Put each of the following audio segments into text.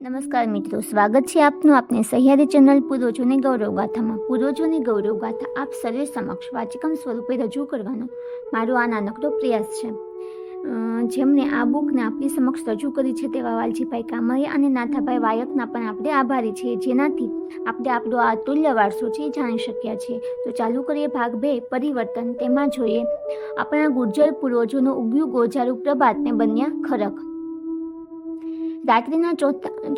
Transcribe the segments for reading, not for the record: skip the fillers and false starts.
નમસ્કાર મિત્રો, સ્વાગત છે આપનું આપની સહ્યારી ચેનલ પૂર્વજોની ગૌરવગાથામાં. પૂર્વજોની ગૌરવગાથા આપ સર્વે સમક્ષ વાચકમ સ્વરૂપે રજૂ કરવાનો મારો આ નાનકડો પ્રયાસ છે. જેમણે આ બુકને આપણી સમક્ષ રજૂ કરી છે તેવા વાલજીભાઈ કામરિયા અને નાથાભાઈ વાયકના પણ આપણે આભારી છીએ, જેનાથી આપણે આપણો આ અતુલ્ય વારસો છે એ જાણી શક્યા છીએ. તો ચાલુ કરીએ ભાગ 2, પરિવર્તન. તેમાં જોઈએ આપણા ગુર્જર પૂર્વજોનું ઉગ્યું ગોજારું પ્રભાતને બન્યા ખરક. રાત્રિના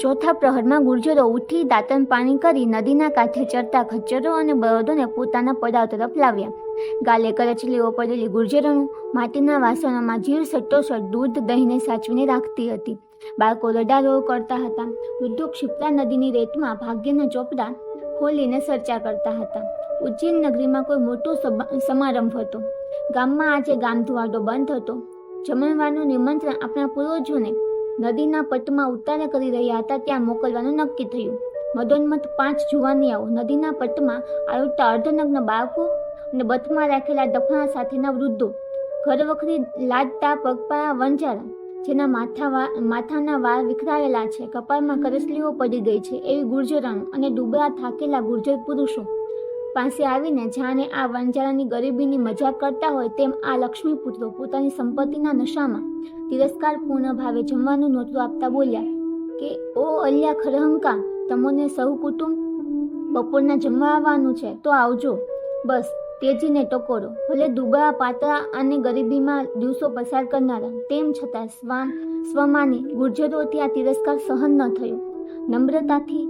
ચોથા પ્રહરમાં ગુર્જરો ઉઠી દાંતણ પાણી કરી નદીના કાંઠે ચરતા ખચ્ચરો અને બળદોને પોતાના પડાવ તરફ લાવ્યા. ગાલે કરચલીઓ પડેલી ગુર્જરોનું માટીના વાસણોમાં જીવ સટ્ટોસટ દૂધ દહીંને સાચવીને રાખતી હતી. બાળકો રડારોળ કરતા હતા. વૃદ્ધો ક્ષિપ્રા નદીની રેતમાં ભાગ્યના ચોપડા ખોલીને ચર્ચા કરતા હતા. ઉજ્જૈન નગરીમાં કોઈ મોટો સમારંભ હતો. ગામમાં આજે ગામધુવાડો બંધ હતો. જમણવારનું નિમંત્રણ આપણા પૂર્વજોને નદીના પટમાં ઉતારા કરી રહ્યા હતા ત્યાં મોકલવાનું નક્કી થયું. મદોન્મત 5 જુવાનિયાઓ નદીના પટમાં આરોટતા અર્ધનગ્ન બાળકો અને બથમાં રાખેલા દફણા સાથેના વૃદ્ધો, ઘરવખરી લાદતા પગપાળા વંજારા, જેના માથાના વાળ વિખરાયેલા છે, કપાળમાં કરસલીઓ પડી ગઈ છે એવી ગુર્જરાણો અને ડૂબરા થાકેલા ગુર્જર પુરુષો પાસે આવીને જાણે આ વંજારાની ગરીબીની મજાક કરતા હોય તેમ આ લક્ષ્મીપુત્રો પોતાની સંપત્તિના નશામાં તિરસ્કારપૂર્ણ ભાવે જમવાનું નોતરું આપતા બોલ્યા કે ઓ અલ્યા ખરહંકા, તમોને સહુ કુટુંબ બપોરના જમવા આવવાનું છે તો આવજો. બસ તેજીને ટકોરો. ભલે દુબળા પાતળા અને ગરીબીમાં દિવસો પસાર કરનારા, તેમ છતાં સ્વમાની ગુર્જરોથી આ તિરસ્કાર સહન ન થયો. નમ્રતાથી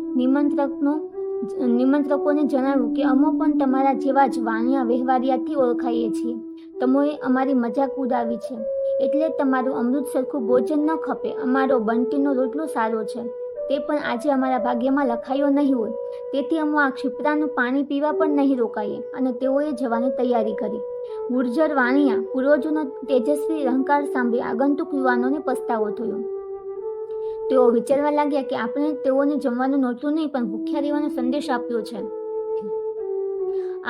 નિમંત્રકોને જણાવ્યું કે અમો પણ તમારા જેવા જ વાણિયા વ્યવહારિયાથી ઓળખાઈએ છીએ. તમોએ અમારી મજાક ઉડાવી છે એટલે તમારું અમૃત સરખું ભોજન ન ખપે. અમારો બંટીનો રોટલો સારો છે તે પણ આજે અમારા ભાગ્યમાં લખાયો નહીં હોય, તેથી અમે આ ક્ષિપ્રાનું પાણી પીવા પણ નહીં રોકાઈએ. અને તેઓએ જવાની તૈયારી કરી. ગુર્જર વાણિયા પૂર્વજોનો તેજસ્વી અહંકાર સાંભળી આગંતુક યુવાનોને પસ્તાવો થયો. તેઓ વિચારવા લાગ્યા કે આપણે તેઓને જમવાનું નહોતું નહીં પણ ભૂખ્યા રહેવાનો સંદેશ આપ્યો છે.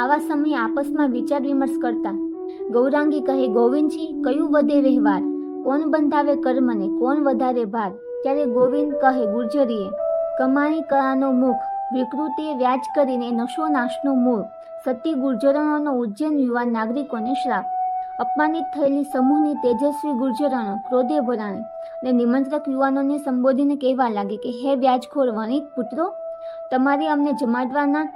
આવા સમયે આપસમાં વિચાર વિમર્શ કરતા ગૌરાંગી કહે, ગોવિંદજી, કયું વધે વ્યવહાર? કોણ બંધાવે કર્મને, કોણ વધારે ભાર? ત્યારે ગોવિંદ કહે, ગુર્જરીએ કમાણી કળાનો મુખ, વિકૃતિએ વ્યાજ કરીને નશો નાશનું મૂળ. સતી ગુર્જરણોનો ઉજ્જૈન યુવાન નાગરિકોને શ્રાપ. અપમાનિત થયેલી સમૂહની તેજસ્વી ગુર્જરણો ક્રોધે ભરાણી અને નિમંત્રક યુવાનોને સંબોધીને કહેવા લાગે કે હે વ્યાજખોર વણિક પુત્રો, તમારે અમને જમાડવાના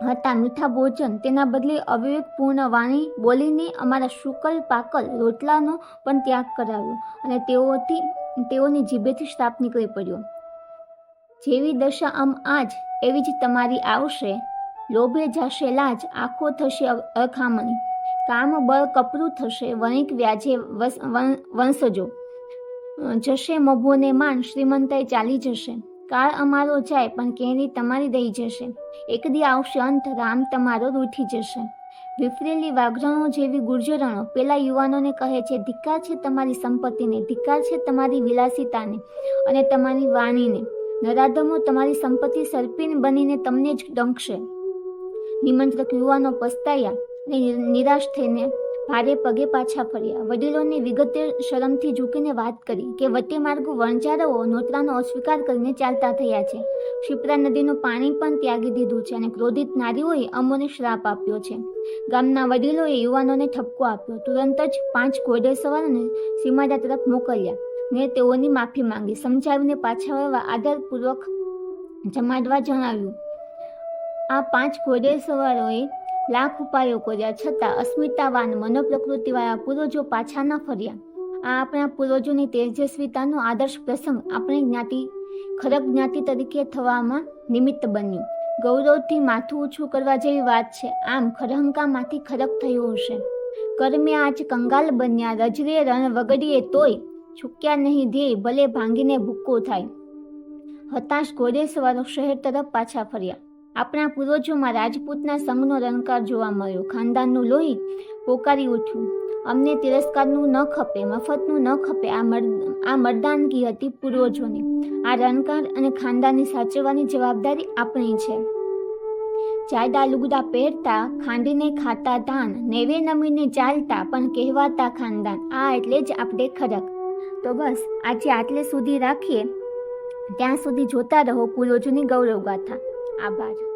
હતા મીઠા ભોજન, તેના બદલે અવિવેકપૂર્ણ વાણી બોલીને અમારા શુકલ પાકલ રોટલાનો પણ ત્યાગ કરાવ્યો અને તેઓની જીભેથી શ્રાપ નીકળી પડ્યો. જેવી દશા આજ એવી જ તમારી આવશે. લોભે જશે લાજ, આંખો થશે અખામણી, કામ બળ કપરું થશે, વણિક વ્યાજે વંશજો જશે મભોને માન, શ્રીમંતાઈ ચાલી જશે. કાળ અમારો જાય પણ કેરી તમારી દઈ જશે. એક દી આવશે અંત, રામ તમારો રૂઠી જશે. વિફરેલી વાઘરણો જેવી ગુર્જરણો પેલા યુવાનોને કહે છે, ધિક્કાર છે તમારી સંપત્તિને, ધિક્કાર છે તમારી વિલાસિતાને અને તમારી વાણીને. નરાધમો તમારી સંપત્તિ સર્પીને બનીને તમને જ ડંકશે. નિમંત્રક યુવાનો પસ્તાયા અને નિરાશ થઈને ભારે પગે પાછા ફર્યા. વડીલોને વિગતે શરમથી ઝૂકીને વાત કરી કે વટે માર્ગો વણજારાઓ નોતરાનો અસ્વીકાર કરીને ચાલતા થયા છે. ક્ષિપ્રા નદીનું પાણી પણ ત્યાગી દીધું છે અને ક્રોધિત નારીઓએ અમોને શ્રાપ આપ્યો છે. ગામના વડીલોએ યુવાનોને ઠપકો આપ્યો. તુરંત જ 5 ઘોડેસવારોને સીમાડા તરફ મોકલ્યા ને તેઓની માફી માંગી. સમજાવીને પાછા વળવા આદરપૂર્વક જમાડવા જણાવ્યું. આ 5 ઘોડેસવારોએ લાખ ઉપાયો કર્યા છતાં અસ્મિતાવાન મનોપ્રકૃતિવાળા પૂર્વજો પાછા ન ફર્યા. આ આપણા પૂર્વજોની તેજસ્વીતાનો આદર્શ પ્રસંગ આપણી જ્ઞાતિ ખરક જ્ઞાતિ તરીકે થવામાં નિમિત્ત બન્યું. ગૌરવથી માથું ઊંચું કરવા જેવી વાત છે. આમ ખરહંકામાંથી ખરક થયું હશે. કર્મે આજ કંગાલ બન્યા, રજરે રણ વગડીએ તોય ચૂક્યા નહીં ધ્યેય, ભલે ભાંગીને ભૂક્કો થાય. હતાશ ઘોડેસવારો શહેર તરફ પાછા ફર્યા. આપણા પૂર્વજોમાં રાજપૂતના સંઘનો રણકાર જોવા મળ્યો. ખાનદાનનું લોહી પોકારી ઉઠ્યું. અમને તિરસ્કારનું ન ખપે, મફતનું ન ખપે. આ મર્દાનગી હતી પૂર્વજોની. આ રણકાર અને ખાનદાનની સાચવવાની જવાબદારી આપણી છે. જાડા લુગડા પહેરતા, ખાંડીને ખાતા ધાન, નેવે નમીને ચાલતા પણ કહેવાતા ખાનદાન. આ એટલે જ આપણે ખરક. તો બસ આજે આટલે સુધી રાખીએ. ત્યાં સુધી જોતા રહો પૂર્વજોની ગૌરવ ગાથા. આભાર.